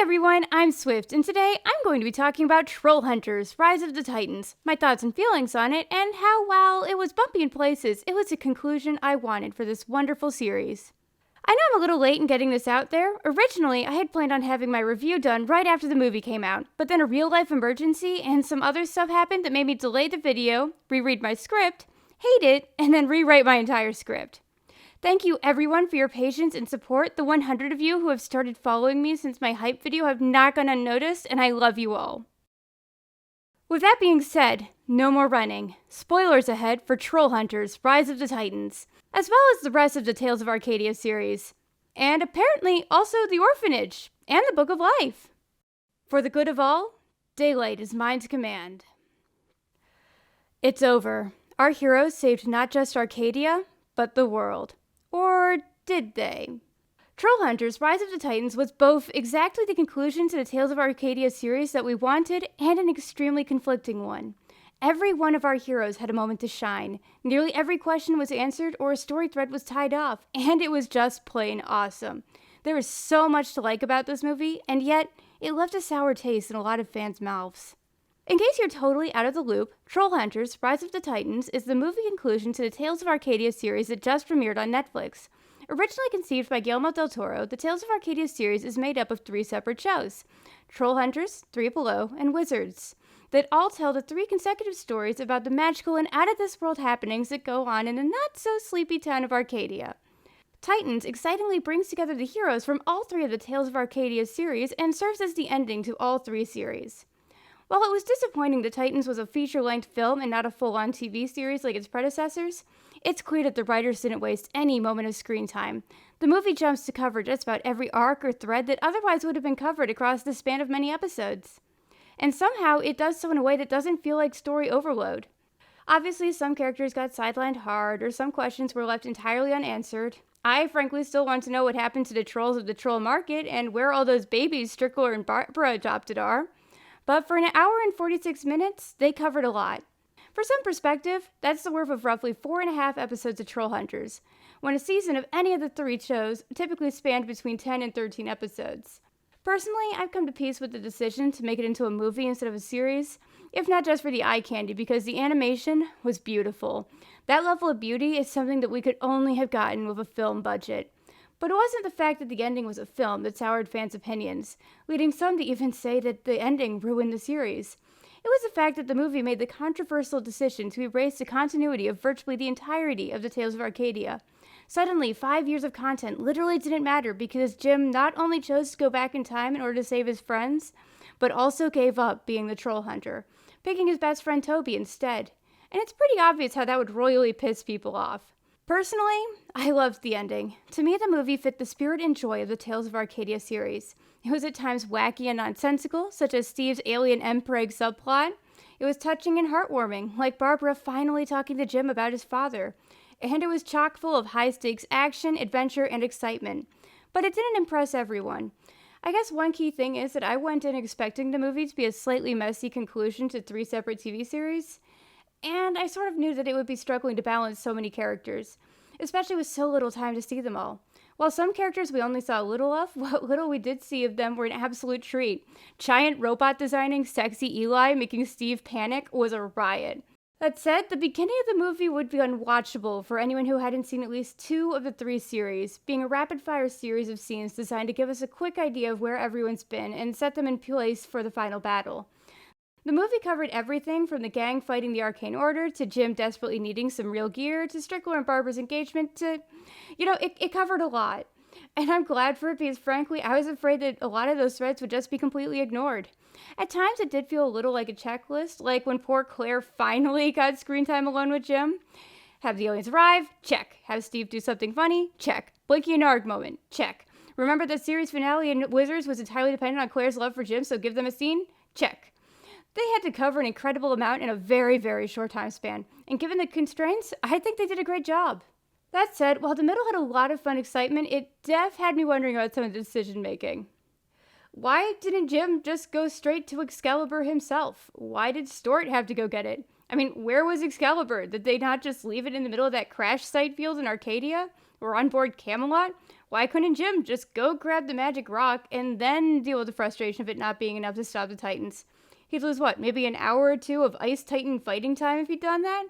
everyone, I'm Swift, and today I'm going to be talking about Trollhunters, Rise of the Titans, my thoughts and feelings on it, and how, while it was bumpy in places, it was a conclusion I wanted for this wonderful series. I know I'm a little late in getting this out there. Originally, I had planned on having my review done right after the movie came out, but then a real-life emergency and some other stuff happened that made me delay the video, reread my script, hate it, and then rewrite my entire script. Thank you everyone for your patience and support. The 100 of you who have started following me since my hype video have not gone unnoticed, and I love you all. With that being said, no more running. Spoilers ahead for Trollhunters, Rise of the Titans, as well as the rest of the Tales of Arcadia series. And apparently also The Orphanage, and the Book of Life. For the good of all, daylight is mine to command. It's over. Our heroes saved not just Arcadia, but the world. Or did they? Trollhunters, Rise of the Titans was both exactly the conclusion to the Tales of Arcadia series that we wanted and an extremely conflicting one. Every one of our heroes had a moment to shine. Nearly every question was answered or a story thread was tied off, and it was just plain awesome. There is so much to like about this movie, and yet it left a sour taste in a lot of fans' mouths. In case you're totally out of the loop, Trollhunters, Rise of the Titans is the movie conclusion to the Tales of Arcadia series that just premiered on Netflix. Originally conceived by Guillermo del Toro, the Tales of Arcadia series is made up of 3 separate shows: Trollhunters, Three Below, and Wizards, that all tell the 3 consecutive stories about the magical and out-of-this-world happenings that go on in the not-so-sleepy town of Arcadia. Titans excitingly brings together the heroes from all 3 of the Tales of Arcadia series and serves as the ending to all 3 series. While it was disappointing that Titans was a feature-length film and not a full-on TV series like its predecessors, it's clear that the writers didn't waste any moment of screen time. The movie jumps to cover just about every arc or thread that otherwise would have been covered across the span of many episodes. And somehow, it does so in a way that doesn't feel like story overload. Obviously, some characters got sidelined hard, or some questions were left entirely unanswered. I frankly still want to know what happened to the trolls of the troll market and where all those babies Strickler and Barbara adopted are. But for an hour and 46 minutes, they covered a lot. For some perspective, that's the worth of roughly 4.5 episodes of Trollhunters, when a season of any of the 3 shows typically spanned between 10 and 13 episodes. Personally, I've come to peace with the decision to make it into a movie instead of a series, if not just for the eye candy, because the animation was beautiful. That level of beauty is something that we could only have gotten with a film budget. But it wasn't the fact that the ending was a film that soured fans' opinions, leading some to even say that the ending ruined the series. It was the fact that the movie made the controversial decision to erase the continuity of virtually the entirety of the Tales of Arcadia. Suddenly, 5 years of content literally didn't matter because Jim not only chose to go back in time in order to save his friends, but also gave up being the troll hunter, picking his best friend Toby instead. And it's pretty obvious how that would royally piss people off. Personally, I loved the ending. To me, the movie fit the spirit and joy of the Tales of Arcadia series. It was at times wacky and nonsensical, such as Steve's alien Mpreg subplot. It was touching and heartwarming, like Barbara finally talking to Jim about his father. And it was chock full of high-stakes action, adventure, and excitement. But it didn't impress everyone. I guess one key thing is that I went in expecting the movie to be a slightly messy conclusion to 3 separate TV series. And I sort of knew that it would be struggling to balance so many characters, especially with so little time to see them all. While some characters we only saw little of, what little we did see of them were an absolute treat. Giant robot designing sexy Eli making Steve panic was a riot. That said, the beginning of the movie would be unwatchable for anyone who hadn't seen at least 2 of the 3 series, being a rapid-fire series of scenes designed to give us a quick idea of where everyone's been and set them in place for the final battle. The movie covered everything from the gang fighting the Arcane Order, to Jim desperately needing some real gear, to Strickler and Barbara's engagement, to, it covered a lot. And I'm glad for it because, frankly, I was afraid that a lot of those threads would just be completely ignored. At times, it did feel a little like a checklist, like when poor Claire finally got screen time alone with Jim. Have the aliens arrive? Check. Have Steve do something funny? Check. Blinky and Arg moment? Check. Remember the series finale in Wizards was entirely dependent on Claire's love for Jim, so give them a scene? Check. They had to cover an incredible amount in a very, very short time span, and given the constraints, I think they did a great job. That said, while the middle had a lot of fun excitement, it had me wondering about some of the decision making. Why didn't Jim just go straight to Excalibur himself? Why did Stort have to go get it? I mean, where was Excalibur? Did they not just leave it in the middle of that crash site field in Arcadia? Or on board Camelot? Why couldn't Jim just go grab the magic rock and then deal with the frustration of it not being enough to stop the Titans? He'd lose what, maybe an hour or two of Ice Titan fighting time if he'd done that?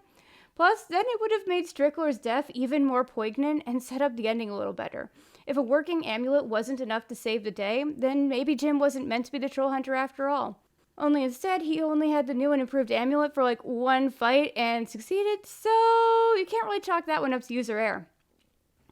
Plus, then it would have made Strickler's death even more poignant and set up the ending a little better. If a working amulet wasn't enough to save the day, then maybe Jim wasn't meant to be the troll hunter after all. Only instead, he only had the new and improved amulet for like one fight and succeeded, so you can't really chalk that one up to user error.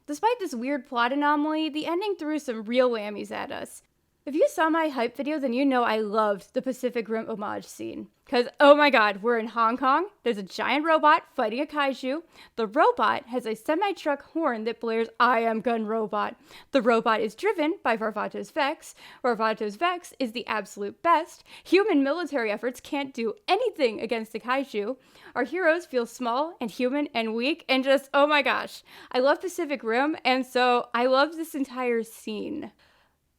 Despite this weird plot anomaly, the ending threw some real whammies at us. If you saw my hype video, then you know I loved the Pacific Rim homage scene. Because, oh my god, we're in Hong Kong, there's a giant robot fighting a kaiju, the robot has a semi-truck horn that blares "I am gun robot." The robot is driven by Varvatos Vex. Varvatos Vex is the absolute best. Human military efforts can't do anything against the kaiju. Our heroes feel small and human and weak and just, oh my gosh. I love Pacific Rim, and so I love this entire scene.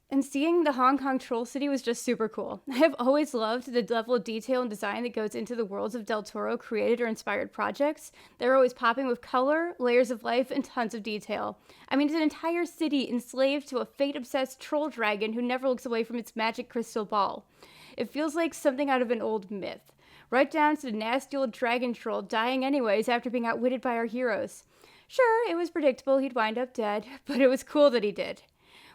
And seeing the Hong Kong Troll City was just super cool. I have always loved the level of detail and design that goes into the worlds of Del Toro created or inspired projects. They're always popping with color, layers of life, and tons of detail. I mean, it's an entire city enslaved to a fate-obsessed troll dragon who never looks away from its magic crystal ball. It feels like something out of an old myth. Right down to the nasty old dragon troll dying anyways after being outwitted by our heroes. Sure, it was predictable he'd wind up dead, but it was cool that he did.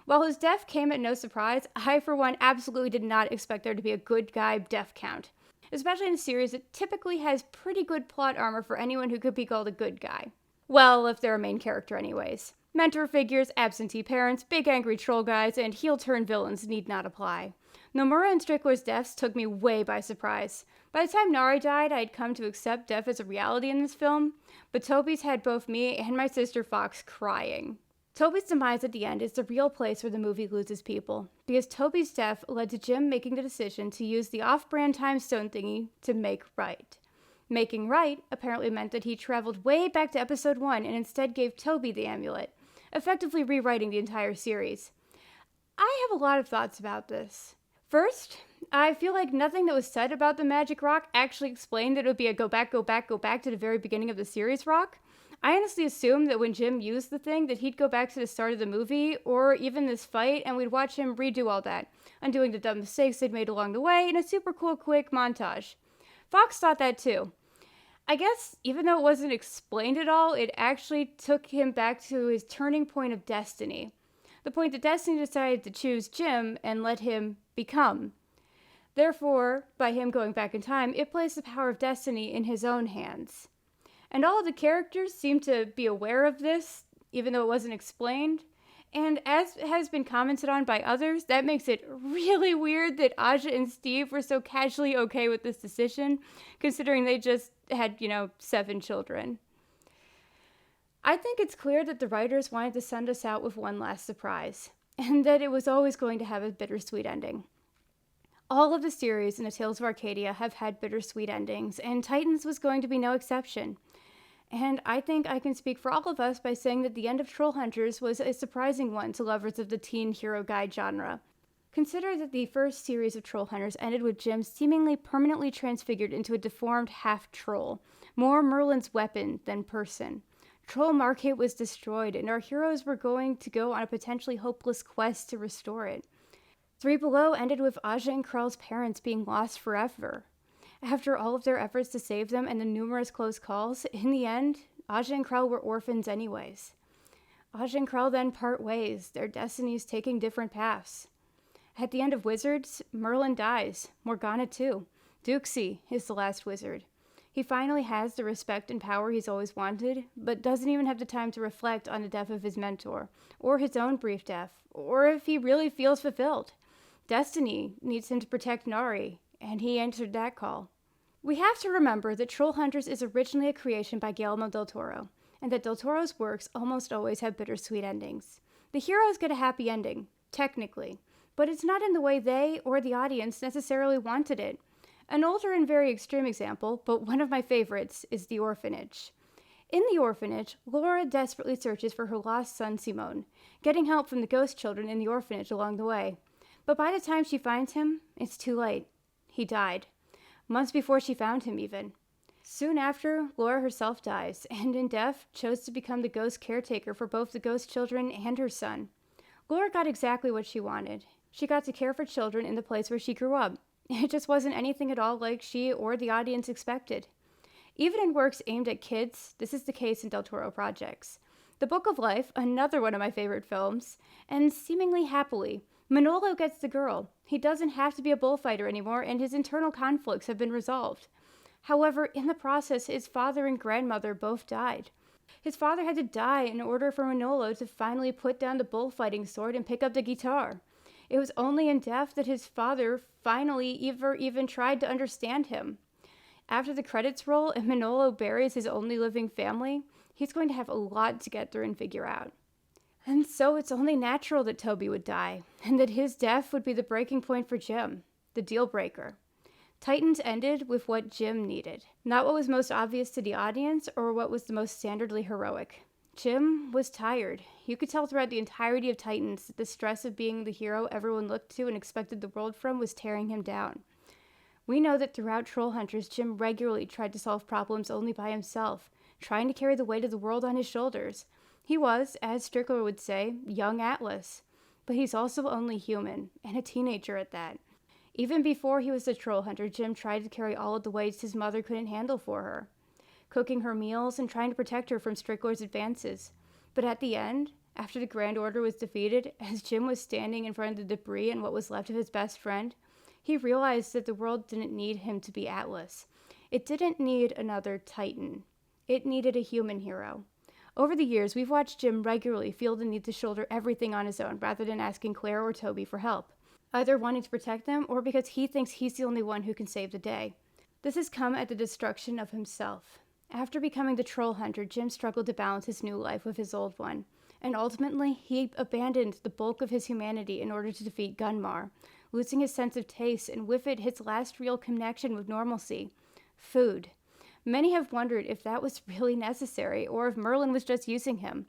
While his death came at no surprise, I, for one, absolutely did not expect there to be a good guy death count. Especially in a series that typically has pretty good plot armor for anyone who could be called a good guy. Well, if they're a main character anyways. Mentor figures, absentee parents, big angry troll guys, and heel-turn villains need not apply. Nomura and Strickler's deaths took me way by surprise. By the time Nari died, I had come to accept death as a reality in this film, but Toby's had both me and my sister Fox crying. Toby's demise at the end is the real place where the movie loses people, because Toby's death led to Jim making the decision to use the off-brand time stone thingy to make right. Making right apparently meant that he traveled way back to episode 1 and instead gave Toby the amulet, effectively rewriting the entire series. I have a lot of thoughts about this. First, I feel like nothing that was said about the magic rock actually explained that it would be a go back to the very beginning of the series rock. I honestly assumed that when Jim used the thing that he'd go back to the start of the movie, or even this fight, and we'd watch him redo all that, undoing the dumb mistakes they'd made along the way in a super cool quick montage. Fox thought that too. I guess, even though it wasn't explained at all, it actually took him back to his turning point of destiny. The point that Destiny decided to choose Jim and let him become. Therefore, by him going back in time, it placed the power of destiny in his own hands. And all of the characters seem to be aware of this, even though it wasn't explained. And as has been commented on by others, that makes it really weird that Aja and Steve were so casually okay with this decision, considering they just had, 7 children. I think it's clear that the writers wanted to send us out with one last surprise, and that it was always going to have a bittersweet ending. All of the series in the Tales of Arcadia have had bittersweet endings, and Titans was going to be no exception. And I think I can speak for all of us by saying that the end of Trollhunters was a surprising one to lovers of the teen hero guide genre. Consider that the first series of Trollhunters ended with Jim seemingly permanently transfigured into a deformed half-troll, more Merlin's weapon than person. Troll Market was destroyed, and our heroes were going to go on a potentially hopeless quest to restore it. 3 Below ended with Aja and Krell's parents being lost forever. After all of their efforts to save them and the numerous close calls, in the end, Aja and Krell were orphans anyways. Aja and Krell then part ways, their destinies taking different paths. At the end of Wizards, Merlin dies, Morgana too. Duxie is the last wizard. He finally has the respect and power he's always wanted, but doesn't even have the time to reflect on the death of his mentor, or his own brief death, or if he really feels fulfilled. Destiny needs him to protect Nari, and he answered that call. We have to remember that Trollhunters is originally a creation by Guillermo del Toro, and that del Toro's works almost always have bittersweet endings. The heroes get a happy ending, technically, but it's not in the way they or the audience necessarily wanted it. An older and very extreme example, but one of my favorites, is The Orphanage. In The Orphanage, Laura desperately searches for her lost son Simone, getting help from the ghost children in the orphanage along the way. But by the time she finds him, it's too late. He died. Months before she found him, even. Soon after, Laura herself dies, and in death, chose to become the ghost caretaker for both the ghost children and her son. Laura got exactly what she wanted. She got to care for children in the place where she grew up. It just wasn't anything at all like she or the audience expected. Even in works aimed at kids, this is the case in Del Toro projects. The Book of Life, another one of my favorite films, ends seemingly happily. Manolo gets the girl. He doesn't have to be a bullfighter anymore, and his internal conflicts have been resolved. However, in the process, his father and grandmother both died. His father had to die in order for Manolo to finally put down the bullfighting sword and pick up the guitar. It was only in death that his father finally ever even tried to understand him. After the credits roll and Manolo buries his only living family, he's going to have a lot to get through and figure out. And so it's only natural that Toby would die, and that his death would be the breaking point for Jim, the deal breaker. Titans ended with what Jim needed, not what was most obvious to the audience or what was the most standardly heroic. Jim was tired. You could tell throughout the entirety of Titans that the stress of being the hero everyone looked to and expected the world from was tearing him down. We know that throughout Trollhunters, Jim regularly tried to solve problems only by himself, trying to carry the weight of the world on his shoulders. He was, as Strickler would say, young Atlas. But he's also only human, and a teenager at that. Even before he was a troll hunter, Jim tried to carry all of the weights his mother couldn't handle for her, cooking her meals and trying to protect her from Strickler's advances. But at the end, after the Grand Order was defeated, as Jim was standing in front of the debris and what was left of his best friend, he realized that the world didn't need him to be Atlas. It didn't need another Titan. It needed a human hero. Over the years, we've watched Jim regularly feel the need to shoulder everything on his own rather than asking Claire or Toby for help, either wanting to protect them or because he thinks he's the only one who can save the day. This has come at the destruction of himself. After becoming the troll hunter, Jim struggled to balance his new life with his old one, and ultimately he abandoned the bulk of his humanity in order to defeat Gunmar, losing his sense of taste and with it his last real connection with normalcy, food. Many have wondered if that was really necessary or if Merlin was just using him.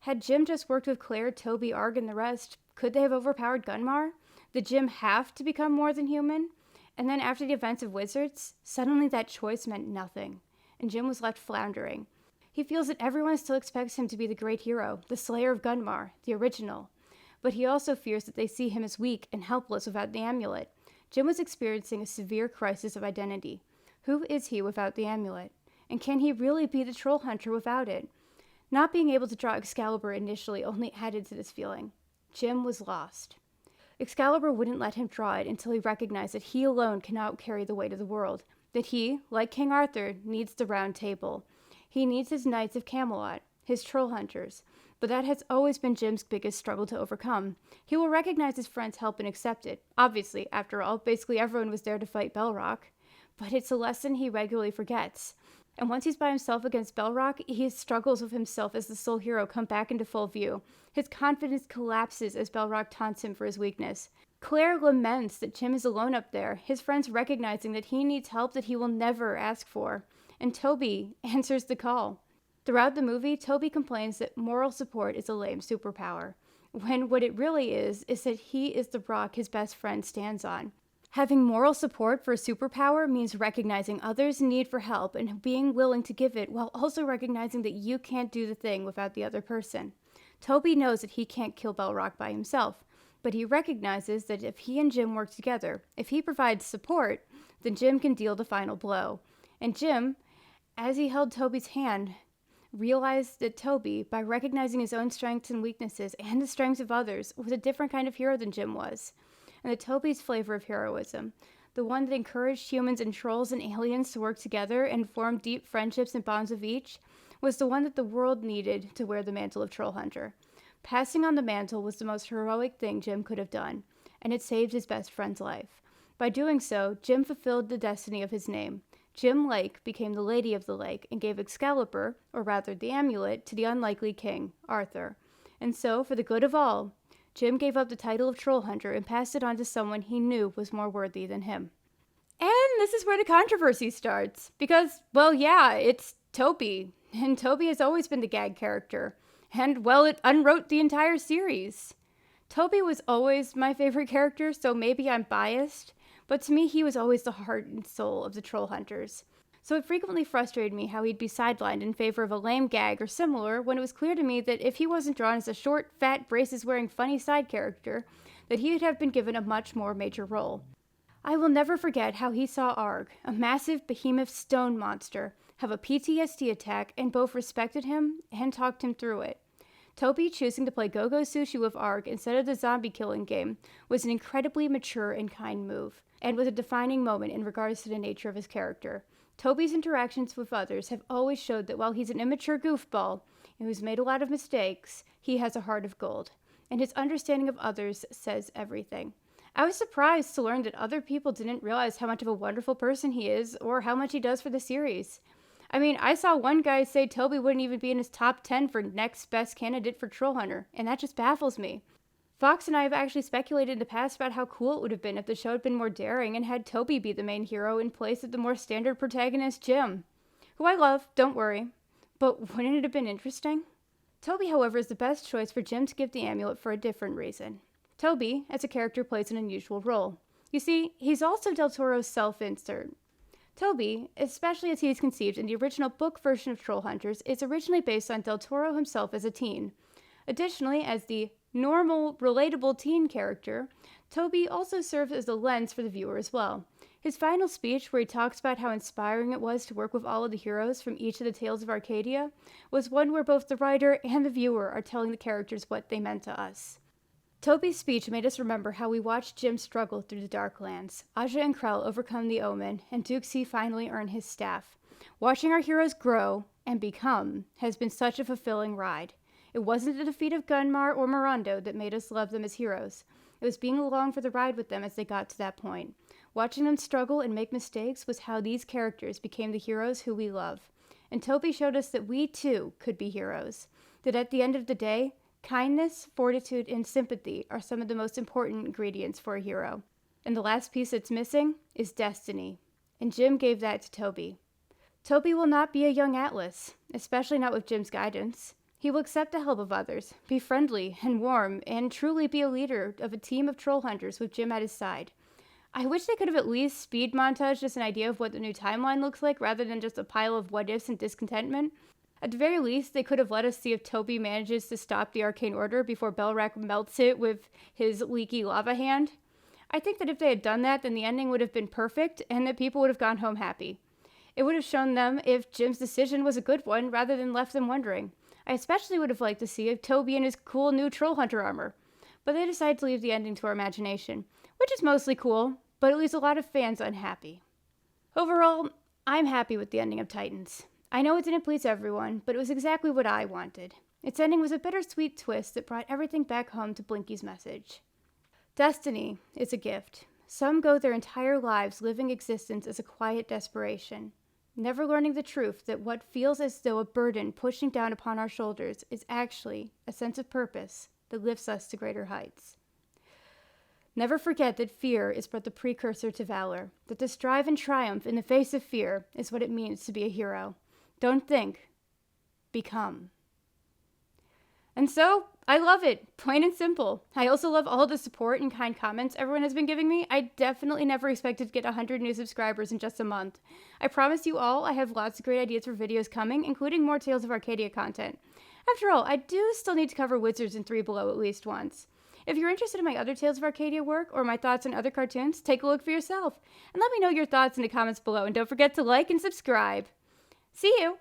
Had Jim just worked with Claire, Toby, Arg, and the rest, could they have overpowered Gunmar? Did Jim have to become more than human? And then after the events of Wizards, suddenly that choice meant nothing, and Jim was left floundering. He feels that everyone still expects him to be the great hero, the slayer of Gunmar, the original. But he also fears that they see him as weak and helpless without the amulet. Jim was experiencing a severe crisis of identity. Who is he without the amulet? And can he really be the troll hunter without it? Not being able to draw Excalibur initially only added to this feeling. Jim was lost. Excalibur wouldn't let him draw it until he recognized that he alone cannot carry the weight of the world, that he, like King Arthur, needs the Round Table. He needs his Knights of Camelot, his troll hunters, but that has always been Jim's biggest struggle to overcome. He will recognize his friend's help and accept it. Obviously, after all, basically everyone was there to fight Belrock. But it's a lesson he regularly forgets. And once he's by himself against Belrock, his struggles with himself as the sole hero come back into full view. His confidence collapses as Belrock taunts him for his weakness. Claire laments that Jim is alone up there, his friends recognizing that he needs help that he will never ask for. And Toby answers the call. Throughout the movie, Toby complains that moral support is a lame superpower, when what it really is that he is the rock his best friend stands on. Having moral support for a superpower means recognizing others' need for help and being willing to give it while also recognizing that you can't do the thing without the other person. Toby knows that he can't kill Belrock by himself, but he recognizes that if he and Jim work together, if he provides support, then Jim can deal the final blow. And Jim, as he held Toby's hand, realized that Toby, by recognizing his own strengths and weaknesses and the strengths of others, was a different kind of hero than Jim was. And that Toby's flavor of heroism, the one that encouraged humans and trolls and aliens to work together and form deep friendships and bonds with each, was the one that the world needed to wear the mantle of Troll Hunter. Passing on the mantle was the most heroic thing Jim could have done, and it saved his best friend's life. By doing so, Jim fulfilled the destiny of his name. Jim Lake became the Lady of the Lake and gave Excalibur, or rather the amulet, to the unlikely king, Arthur. And so, for the good of all, Jim gave up the title of Troll Hunter and passed it on to someone he knew was more worthy than him. And this is where the controversy starts. Because, well, yeah, it's Toby. And Toby has always been the gag character. And, well, it unwrote the entire series. Toby was always my favorite character, so maybe I'm biased. But to me, he was always the heart and soul of the Troll Hunters. So it frequently frustrated me how he'd be sidelined in favor of a lame gag or similar when it was clear to me that if he wasn't drawn as a short, fat, braces-wearing funny side character, that he would have been given a much more major role. I will never forget how he saw Arg, a massive behemoth stone monster, have a PTSD attack and both respected him and talked him through it. Toby choosing to play Go-Go Sushi with Arg instead of the zombie killing game was an incredibly mature and kind move, and was a defining moment in regards to the nature of his character. Toby's interactions with others have always showed that while he's an immature goofball and who's made a lot of mistakes, he has a heart of gold, and his understanding of others says everything. I was surprised to learn that other people didn't realize how much of a wonderful person he is or how much he does for the series. I mean, I saw one guy say Toby wouldn't even be in his top 10 for next best candidate for Trollhunter, and that just baffles me. Fox and I have actually speculated in the past about how cool it would have been if the show had been more daring and had Toby be the main hero in place of the more standard protagonist Jim, who I love, don't worry, but wouldn't it have been interesting? Toby, however, is the best choice for Jim to give the amulet for a different reason. Toby, as a character, plays an unusual role. You see, he's also Del Toro's self-insert. Toby, especially as he is conceived in the original book version of Trollhunters, is originally based on Del Toro himself as a teen. Additionally, as the normal, relatable teen character, Toby also serves as a lens for the viewer as well. His final speech, where he talks about how inspiring it was to work with all of the heroes from each of the tales of Arcadia, was one where both the writer and the viewer are telling the characters what they meant to us. Toby's speech made us remember how we watched Jim struggle through the Darklands, Aja and Krell overcome the Omen, and Duxie finally earn his staff. Watching our heroes grow and become has been such a fulfilling ride. It wasn't the defeat of Gunmar or Mirondo that made us love them as heroes. It was being along for the ride with them as they got to that point. Watching them struggle and make mistakes was how these characters became the heroes who we love. And Toby showed us that we too could be heroes. That at the end of the day, kindness, fortitude, and sympathy are some of the most important ingredients for a hero. And the last piece that's missing is destiny. And Jim gave that to Toby. Toby will not be a young Atlas, especially not with Jim's guidance. He will accept the help of others, be friendly and warm, and truly be a leader of a team of troll hunters with Jim at his side. I wish they could have at least speed montaged us an idea of what the new timeline looks like rather than just a pile of what-ifs and discontentment. At the very least, they could have let us see if Toby manages to stop the Arcane Order before Belrak melts it with his leaky lava hand. I think that if they had done that, then the ending would have been perfect, and that people would have gone home happy. It would have shown them if Jim's decision was a good one, rather than left them wondering. I especially would have liked to see Toby in his cool new Troll Hunter armor. But they decided to leave the ending to our imagination, which is mostly cool, but it leaves a lot of fans unhappy. Overall, I'm happy with the ending of Titans. I know it didn't please everyone, but it was exactly what I wanted. Its ending was a bittersweet twist that brought everything back home to Blinky's message. Destiny is a gift. Some go their entire lives living existence as a quiet desperation, never learning the truth that what feels as though a burden pushing down upon our shoulders is actually a sense of purpose that lifts us to greater heights. Never forget that fear is but the precursor to valor, that to strive and triumph in the face of fear is what it means to be a hero. Don't think, become. And so, I love it, plain and simple. I also love all the support and kind comments everyone has been giving me. I definitely never expected to get 100 new subscribers in just a month. I promise you all I have lots of great ideas for videos coming, including more Tales of Arcadia content. After all, I do still need to cover Wizards in 3 Below at least once. If you're interested in my other Tales of Arcadia work or my thoughts on other cartoons, take a look for yourself. And let me know your thoughts in the comments below, and don't forget to like and subscribe. See you!